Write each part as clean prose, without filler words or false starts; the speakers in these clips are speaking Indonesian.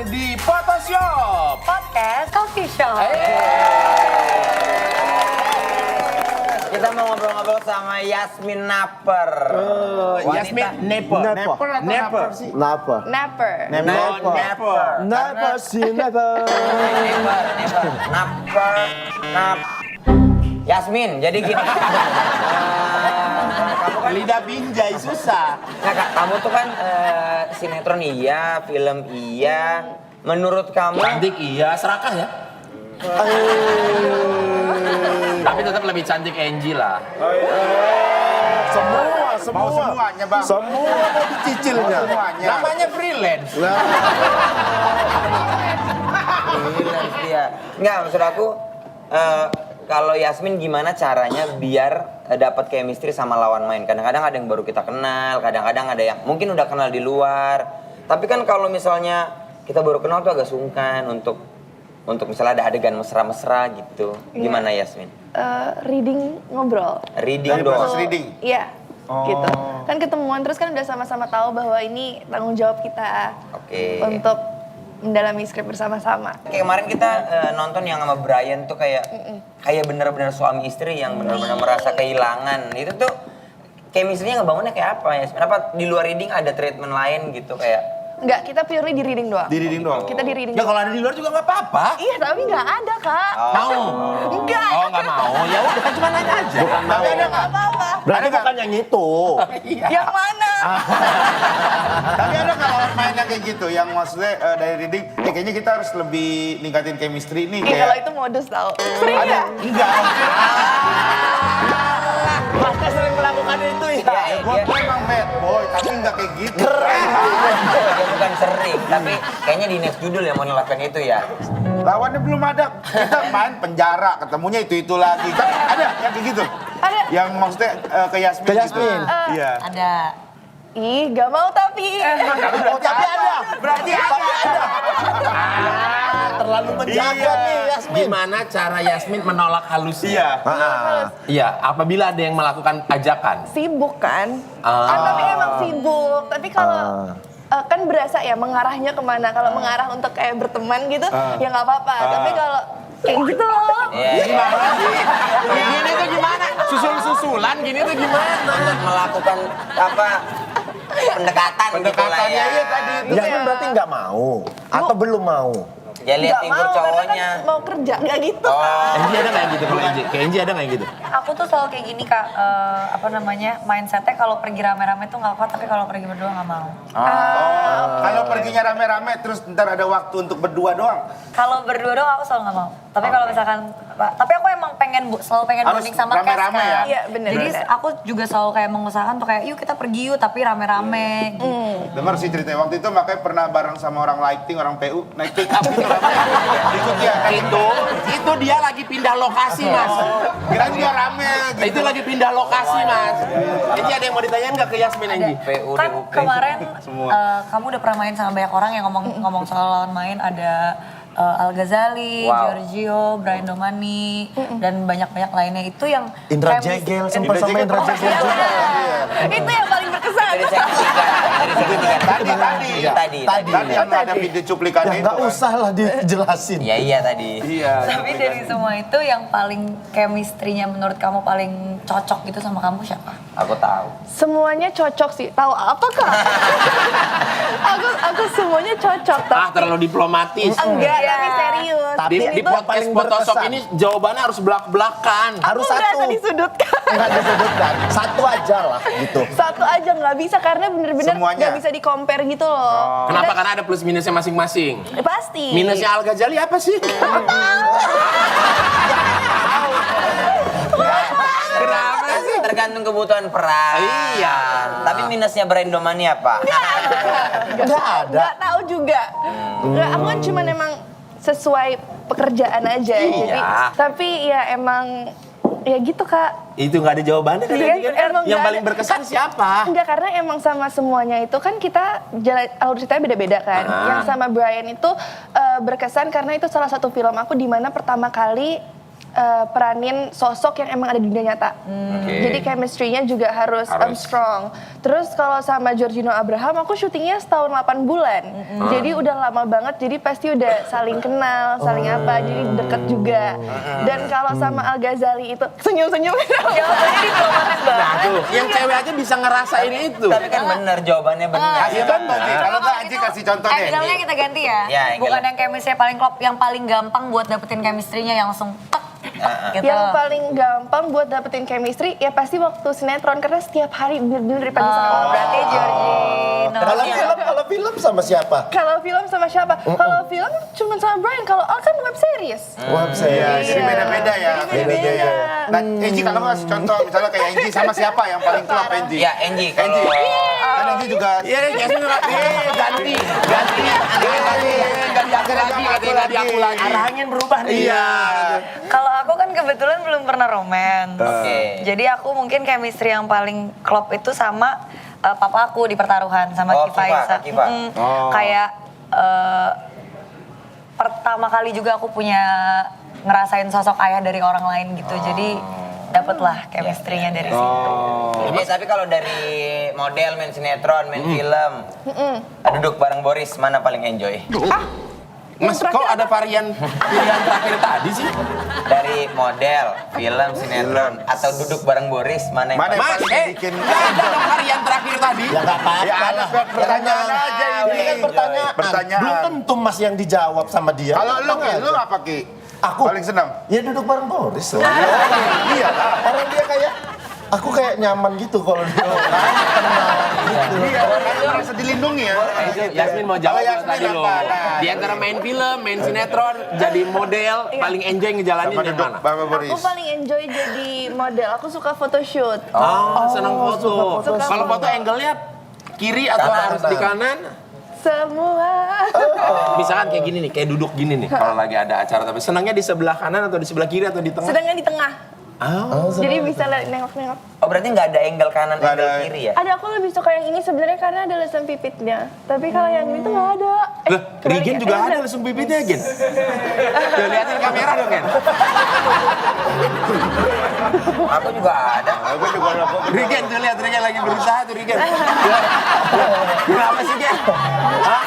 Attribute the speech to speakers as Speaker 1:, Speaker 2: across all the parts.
Speaker 1: di Photoshop
Speaker 2: Podcast Coffee Shop.
Speaker 3: Kita mau ngobrol-ngobrol sama Yasmin Naper.
Speaker 1: Yasmin Neper.
Speaker 4: Neper
Speaker 1: atau Neper sih?
Speaker 4: Napa?
Speaker 2: Napper.
Speaker 3: Neper.
Speaker 4: Napa sih napa?
Speaker 3: Naper. Yasmin, jadi gini. Kamu kan
Speaker 1: Lidah binjai susah.
Speaker 3: Nah, Kak, kamu tuh kan sinetron iya, film iya. Menurut kamu
Speaker 1: Cantik iya, serakah ya. Tapi tetap lebih cantik Angie lah.
Speaker 4: Semua.
Speaker 5: Mau semuanya, Bang.
Speaker 4: Semua mau dicicilnya.
Speaker 5: Semuanya.
Speaker 1: Namanya freelance.
Speaker 3: freelance dia. Enggak, maksud aku kalau Yasmin gimana caranya biar dapat chemistry sama lawan main? Kadang-kadang ada yang baru kita kenal, kadang-kadang ada yang mungkin udah kenal di luar. Tapi kan kalau misalnya kita baru kenal tuh agak sungkan untuk misalnya ada adegan mesra-mesra gitu. Gimana Yasmin?
Speaker 2: Reading ngobrol.
Speaker 3: Reading
Speaker 5: Dari
Speaker 3: doang.
Speaker 5: proses reading?
Speaker 2: Iya. Gitu. Kan ketemuan terus kan udah sama-sama tahu bahwa ini tanggung jawab kita
Speaker 3: Oke.
Speaker 2: untuk mendalami skrip bersama-sama.
Speaker 3: Kayak kemarin kita nonton yang sama Brian tuh kayak bener-bener suami istri yang bener-bener merasa kehilangan. Itu tuh chemistry-nya ngebangunnya kayak apa ya? Kenapa di luar reading ada treatment lain gitu kayak?
Speaker 2: Enggak, kita purely di reading doang.
Speaker 5: Di reading doang.
Speaker 2: Kita di reading
Speaker 1: Ya
Speaker 2: doang.
Speaker 1: kalau ada di luar juga nggak apa-apa.
Speaker 2: Iya, tapi nggak ada, Kak.
Speaker 1: Mau?
Speaker 2: Enggak.
Speaker 1: Oh nggak mau. Ya udah kan cuma nanya aja.
Speaker 5: Tapi ada nggak?
Speaker 2: Apa-apa.
Speaker 4: Berarti bukan yang itu.
Speaker 2: Yang mana?
Speaker 5: Tapi ada nggak lawan main yang kayak gitu? Yang maksudnya dari reading, kayaknya kita harus lebih ningkatin chemistry nih.
Speaker 2: Ih, kalau
Speaker 5: Kayak
Speaker 2: itu modus tau. Sering nggak?
Speaker 5: enggak.
Speaker 4: Maka sering melakukan itu ya.
Speaker 3: Ya,
Speaker 5: Gue tuh emang bad boy, tapi enggak kayak gitu.
Speaker 3: dia bukan sering, tapi kayaknya di next judul yang mau ngelakuin itu ya.
Speaker 5: Lawannya belum ada. Kita main penjara, ketemunya itu lagi. Kan ada yang kayak gitu?
Speaker 2: Ada.
Speaker 5: Yang maksudnya ke Yasmin.
Speaker 4: Ke Yasmin.
Speaker 5: Gitu. Iya.
Speaker 2: Ada. Ih, gak mau tapi.
Speaker 4: Oh, tapi ada.
Speaker 5: Berarti ada.
Speaker 4: Terlalu menjaga
Speaker 5: Iya.
Speaker 4: nih Yasmin.
Speaker 1: Gimana cara Yasmin menolak halusi?
Speaker 5: Iya.
Speaker 1: Iya, apabila ada yang melakukan ajakan.
Speaker 2: Sibuk kan?
Speaker 1: Ah.
Speaker 2: Tapi emang sibuk. Tapi kalau kan berasa ya mengarahnya kemana. Kalau mengarah untuk kayak berteman gitu, ya nggak apa-apa. Tapi kalau kayak gitu loh.
Speaker 3: Gimana sih?
Speaker 1: Gini tuh gimana? Susul-susulan gini tuh gimana?
Speaker 3: Untuk melakukan apa pendekatan gitu lah ya.
Speaker 5: Iya tadi itu.
Speaker 4: Yasmin berarti nggak mau atau belum mau?
Speaker 3: Ya lihat
Speaker 2: Nggak
Speaker 3: figur
Speaker 2: mau, karena
Speaker 3: cowoknya.
Speaker 2: kan mau kerja, nggak gitu.
Speaker 1: Angie ada nggak yang gitu kalau Angie? Kayak Angie ada nggak yang gitu?
Speaker 6: Aku tuh selalu kayak gini Kak, mindsetnya kalau pergi rame-rame tuh nggak kuat, tapi kalau pergi berdua nggak mau.
Speaker 5: Kalau perginya rame-rame terus ntar ada waktu untuk berdua doang.
Speaker 6: Kalau berdua doang aku selalu nggak mau. Tapi kalau misalkan, tapi aku emang selalu pengen
Speaker 5: Harus
Speaker 6: bonding sama Kes
Speaker 5: rame-rame
Speaker 6: kan.
Speaker 5: ya?
Speaker 2: Iya, bener,
Speaker 6: Jadi
Speaker 2: bener.
Speaker 6: aku juga selalu kayak mengusahakan tuh kayak yuk kita pergi yuk, tapi rame-rame gitu.
Speaker 5: Dengar sih ceritanya waktu itu makanya pernah bareng sama orang lighting, orang PU naik pick up gitu rame. Ikut dia.
Speaker 1: Itu dia lagi pindah lokasi mas.
Speaker 5: Kirain dia rame gitu.
Speaker 1: Itu lagi pindah lokasi mas. Angie ada yang mau ditanyain nggak ke Yasmin Angie?
Speaker 3: PU,
Speaker 6: Kan
Speaker 3: DUP.
Speaker 6: kemarin kamu udah pernah main sama banyak orang yang ngomong soal lawan main, ada Al Ghazali,
Speaker 3: Wow.
Speaker 6: Giorgio, Brian Domani, dan banyak-banyak lainnya itu yang
Speaker 4: Indra
Speaker 6: chemistry-
Speaker 4: Jegel, sempat sama Indra Jegel juga.
Speaker 2: Itu yang paling berkesan.
Speaker 3: Dari segitiga.
Speaker 5: Tadi.
Speaker 3: Tadi.
Speaker 5: Tadi yang ada video cuplikannya
Speaker 4: Ya
Speaker 5: itu
Speaker 4: nggak
Speaker 5: kan.
Speaker 4: usah lah dijelasin.
Speaker 3: Iya tadi.
Speaker 5: Iya.
Speaker 6: Tapi dari semua itu yang paling chemistry-nya menurut kamu paling cocok gitu sama kamu siapa?
Speaker 3: Aku tahu.
Speaker 2: Semuanya cocok sih. Tahu apa Kak? aku semuanya cocok.
Speaker 1: Ah terlalu diplomatis.
Speaker 2: Enggak, tapi serius.
Speaker 4: Tapi
Speaker 1: Di
Speaker 4: itu
Speaker 1: podcast
Speaker 4: paling
Speaker 1: Photoshop
Speaker 4: berkesan.
Speaker 1: ini jawabannya harus belak-belakan.
Speaker 4: Harus
Speaker 2: Aku merasa
Speaker 4: satu.
Speaker 2: disudutkan.
Speaker 4: Nggak disebutkan. Satu aja lah gitu.
Speaker 2: Satu aja nggak bisa karena bener-bener
Speaker 5: Semuanya?
Speaker 2: nggak bisa di-compare gitu loh.
Speaker 1: Kenapa? Karena ada plus minusnya masing-masing.
Speaker 2: Pasti.
Speaker 1: Minusnya Al Ghazali apa sih? Kenapa sih?
Speaker 3: Tergantung kebutuhan peran.
Speaker 1: Iya.
Speaker 3: Tapi minusnya Brian Domani apa?
Speaker 4: Nggak ada.
Speaker 2: Nggak tahu juga. Nggak, aku kan cuma emang sesuai pekerjaan aja.
Speaker 1: Iya.
Speaker 2: Jadi, tapi ya emang ya gitu Kak.
Speaker 1: Itu nggak ada jawabannya kan?
Speaker 2: Iya,
Speaker 1: Angie, kan?
Speaker 2: emang
Speaker 1: Yang
Speaker 2: nggak
Speaker 1: paling
Speaker 2: ada.
Speaker 1: berkesan siapa?
Speaker 2: Enggak, karena emang sama semuanya itu kan kita jalan alur ceritanya beda-beda kan. Yang sama Brian itu berkesan karena itu salah satu film aku di mana pertama kali peranin sosok yang emang ada di dunia nyata. Jadi chemistry-nya juga harus strong. Terus kalau sama Giorgino Abraham aku syutingnya setahun 8 bulan. Jadi udah lama banget, jadi pasti udah saling kenal, saling apa, jadi deket juga. Dan kalau sama Al Ghazali itu senyum-senyum jawabannya diplomatis banget.
Speaker 1: Nah tuh, yang cewek aja bisa ngerasain itu.
Speaker 3: Tapi kan bener, jawabannya bener.
Speaker 5: Kasih contoh nih. Kalau nggak Anji kasih contoh deh.
Speaker 6: Angle-nya kita ganti ya.
Speaker 3: Ya,
Speaker 6: Bukan
Speaker 3: angle.
Speaker 6: yang chemistry paling klop, yang paling gampang buat dapetin chemistry-nya yang langsung tek. Gitu.
Speaker 2: Yang paling gampang buat dapetin chemistry ya pasti waktu sinetron karena setiap hari bener-bener dari pagi sampai malam.
Speaker 6: Berarti Giorgino.
Speaker 4: Kalau film sama siapa?
Speaker 2: Kalau film sama siapa? Kalau film cuma sama Brian. Kalau Al kan web series.
Speaker 4: Web
Speaker 5: Iya,
Speaker 4: series.
Speaker 5: jadi beda-beda ya.
Speaker 2: Jadi beda-beda.
Speaker 5: Nah, Enji kalau kasih contoh misalnya kayak Enji sama siapa yang paling klop Enji?
Speaker 3: Ya, Enji, kalau...
Speaker 5: Kan Enji juga
Speaker 1: Iya, Jasmine ganti aku lagi.
Speaker 4: Arahnya berubah nih.
Speaker 1: Iya.
Speaker 6: Kalau aku kan kebetulan belum pernah romance.
Speaker 3: Oke.
Speaker 6: Jadi aku mungkin chemistry yang paling klop itu sama papa aku di Pertaruhan sama
Speaker 3: Oh,
Speaker 6: Kiva
Speaker 3: Kiva,
Speaker 6: Isa.
Speaker 3: Kak Kiva.
Speaker 6: Kayak pertama kali juga aku punya ngerasain sosok ayah dari orang lain gitu. Jadi dapatlah chemistry-nya dari situ.
Speaker 3: Ini tapi kalau dari model, main sinetron, main film, duduk bareng Boris, mana paling enjoy?
Speaker 1: Mas, kok ada varian pilihan terakhir tadi sih?
Speaker 3: Dari model, film, sinetron, atau duduk bareng Boris, mana yang
Speaker 5: Mana yang
Speaker 3: paling...
Speaker 5: paling bikin
Speaker 1: Nggak ada dong varian terakhir tadi.
Speaker 4: Ya nggak apa-apa.
Speaker 5: Ya ada
Speaker 4: lah.
Speaker 5: pertanyaan aja ini.
Speaker 4: Ini kan pertanyaan.
Speaker 5: Pertanyaan.
Speaker 4: Belum tentu Mas yang dijawab sama dia.
Speaker 5: Kalau lu
Speaker 4: Tenang
Speaker 5: Ki, lu
Speaker 4: aja.
Speaker 5: apa Ki?
Speaker 4: Aku
Speaker 5: Paling senang?
Speaker 4: Ya duduk bareng Boris. Loh.
Speaker 5: Iya lah.
Speaker 4: Orang dia kayak aku kayak nyaman gitu kalau dia
Speaker 5: Iya, karena merasa dilindungi ya.
Speaker 1: Yasmin mau jawab
Speaker 5: Kalau Yasmin
Speaker 1: tadi loh.
Speaker 5: apa? Nah.
Speaker 1: Di antara main film, main sinetron, jadi model, paling enjoy ngejalanin
Speaker 5: Sama
Speaker 1: yang
Speaker 5: duduk
Speaker 1: mana?
Speaker 5: Bapak Boris.
Speaker 2: Aku paling enjoy jadi model. Aku suka photoshoot.
Speaker 1: Oh, senang foto.
Speaker 2: Suka
Speaker 1: Kalau foto angle-nya kiri atau
Speaker 3: Kanan,
Speaker 1: harus di kanan?
Speaker 2: Semua.
Speaker 1: Misalkan kayak gini nih, kayak duduk gini nih. Kalau lagi ada acara, tapi senangnya di sebelah kanan atau di sebelah kiri atau di tengah?
Speaker 2: Sedangnya di tengah.
Speaker 1: Oh.
Speaker 2: Jadi bisa nengok-nengok.
Speaker 3: Oh berarti nggak ada angle kanan,
Speaker 5: Nggak
Speaker 3: angle
Speaker 5: ada.
Speaker 3: kiri ya?
Speaker 2: Ada aku lebih suka yang ini sebenarnya karena ada lesson pipitnya. Tapi kalau yang itu nggak ada.
Speaker 1: Lah,
Speaker 2: kebalik
Speaker 1: Regen
Speaker 2: ya?
Speaker 1: juga ada
Speaker 2: bener.
Speaker 1: langsung bibitnya, Gen. Tuh, liatin kamera dong, Gen.
Speaker 3: Aku juga ada.
Speaker 5: Aku juga
Speaker 1: Regen tuh, lihat Regen lagi berusaha tuh, Regen. Kenapa sih, Gen? Hah?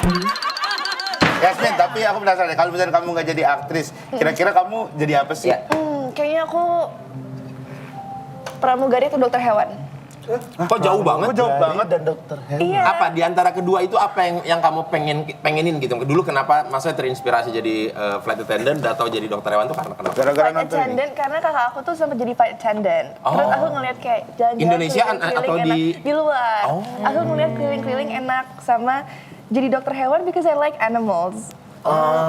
Speaker 5: Yasmin, tapi aku penasaran deh, kalau misalnya kamu nggak jadi aktris, kira-kira kamu jadi apa sih?
Speaker 3: Ya.
Speaker 2: Kayaknya aku pramugari atau dokter hewan.
Speaker 1: Kok jauh banget?
Speaker 5: Kok jauh banget?
Speaker 4: dan dokter Hen.
Speaker 2: Iya.
Speaker 1: Apa di antara kedua itu apa yang kamu pengenin gitu? Dulu kenapa maksudnya terinspirasi jadi flight attendant atau jadi dokter hewan tuh karena kenapa?
Speaker 5: Gara-gara
Speaker 2: Flight
Speaker 5: nonton ini.
Speaker 2: attendant karena kakak aku tuh sempat jadi flight attendant. Terus aku ngeliat kayak jalan-jalan
Speaker 1: Indonesia
Speaker 2: keliling-keliling
Speaker 1: atau
Speaker 2: enak.
Speaker 1: di
Speaker 2: luar. Aku ngeliat keliling-keliling enak sama jadi dokter hewan because I like animals.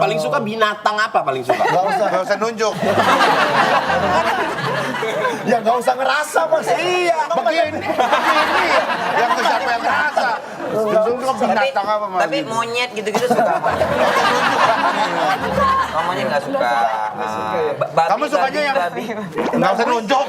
Speaker 1: Paling suka binatang apa paling suka?
Speaker 5: Nggak usah nunjuk.
Speaker 4: Ya nggak usah ngerasa Mas.
Speaker 5: Iya, begini. Yang tuh siapa yang ngerasa? Justru lu binatang apa Mas?
Speaker 3: Tapi monyet gitu-gitu suka apa? Oh, monyet nggak suka. Babi,
Speaker 5: Kamu sukanya yang
Speaker 3: babi.
Speaker 5: nggak usah nunjuk.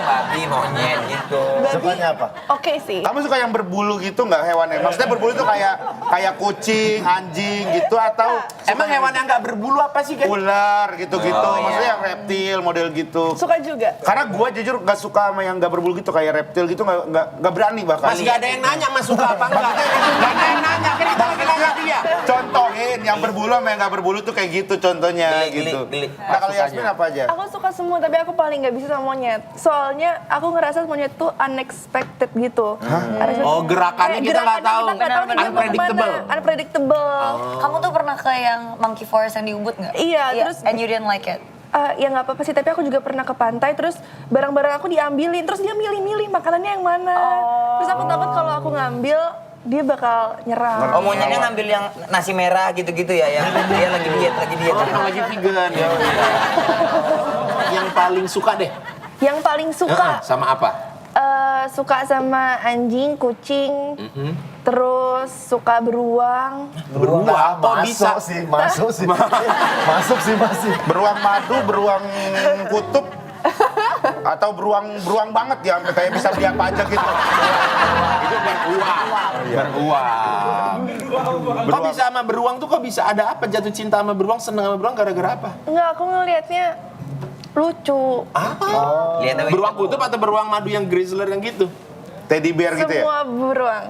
Speaker 3: Babi, monyet gitu.
Speaker 4: Sukanya apa?
Speaker 2: Oke sih.
Speaker 5: Kamu suka yang berbulu gitu nggak hewannya? Maksudnya berbulu itu kayak kucing, anjing gitu atau
Speaker 1: Emang hewan yang nggak berbulu apa sih, Gen?
Speaker 5: ular gitu-gitu?
Speaker 3: Oh, iya.
Speaker 5: Maksudnya yang reptil model gitu.
Speaker 2: Suka juga.
Speaker 5: Karena gue jujur gak suka sama yang gak berbulu gitu, kayak reptil gitu gak berani bahkan.
Speaker 1: Masih nggak ada yang nanya Mas suka apa enggak? Nggak ada yang nanya, kan kita lagi nanya dia.
Speaker 5: Contohin yang berbulu sama yang gak berbulu tuh kayak gitu contohnya
Speaker 3: Geli,
Speaker 5: gitu.
Speaker 3: geli.
Speaker 5: Nah kalau Yasmin apa aja?
Speaker 2: Aku suka semua, tapi aku paling nggak bisa sama monyet. Soalnya aku ngerasa monyet tuh unexpected gitu. Unexpected.
Speaker 1: Oh, gerakannya kita nggak tahu.
Speaker 2: Kita nggak tahu nih dia mau
Speaker 1: Unpredictable.
Speaker 2: kemana. Unpredictable.
Speaker 6: Kamu tuh pernah ke yang Monkey Forest yang di Ubud nggak?
Speaker 2: Iya, terus-
Speaker 6: And you didn't like it?
Speaker 2: Ya nggak apa-apa sih, tapi aku juga pernah ke pantai, terus barang-barang aku diambilin, terus dia milih-milih makanannya yang mana. Terus aku takut kalau aku ngambil, dia bakal nyerang.
Speaker 3: Oh monyetnya ngambil yang nasi merah gitu-gitu ya, yang dia lagi diet.
Speaker 1: Orang lagi vegan. Yang paling suka deh.
Speaker 2: Yang paling suka,
Speaker 1: Sama apa?
Speaker 2: suka sama anjing, kucing, terus suka beruang.
Speaker 1: Beruang. Kok bisa?
Speaker 4: Masuk sih. Masuk sih masih.
Speaker 5: Beruang madu, beruang kutub, atau beruang banget ya, kayak bisa beli apa aja gitu.
Speaker 1: Itu beruang. Beruang. Kok bisa sama beruang tuh kok bisa ada apa jatuh cinta sama beruang, seneng sama beruang gara-gara apa?
Speaker 2: Enggak, aku ngelihatnya lucu.
Speaker 3: Lihat apa?
Speaker 1: Beruang kutub atau beruang madu yang grizzler yang gitu?
Speaker 5: Teddy bear gitu ya?
Speaker 2: Semua beruang.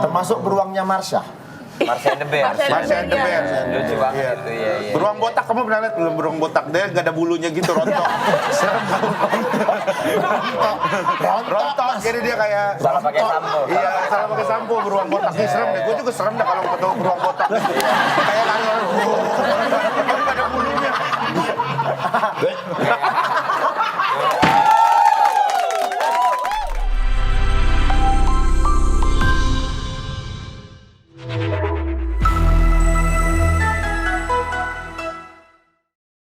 Speaker 4: Termasuk beruangnya Marsha.
Speaker 3: Marsha and the Bear.
Speaker 5: Marsha and the Bear.
Speaker 3: Lucu banget itu ya.
Speaker 5: Beruang botak, kamu pernah lihat belum beruang botak? Dia nggak ada bulunya gitu, rontok. Serem tau. Rontok, jadi dia kayak...
Speaker 3: Salah pakai sampo.
Speaker 5: Iya, salah pakai sampo beruang botak. Ini serem deh, gue juga serem dah kalau ketemu beruang botak. Kayak lari, tapi nggak ada bulunya.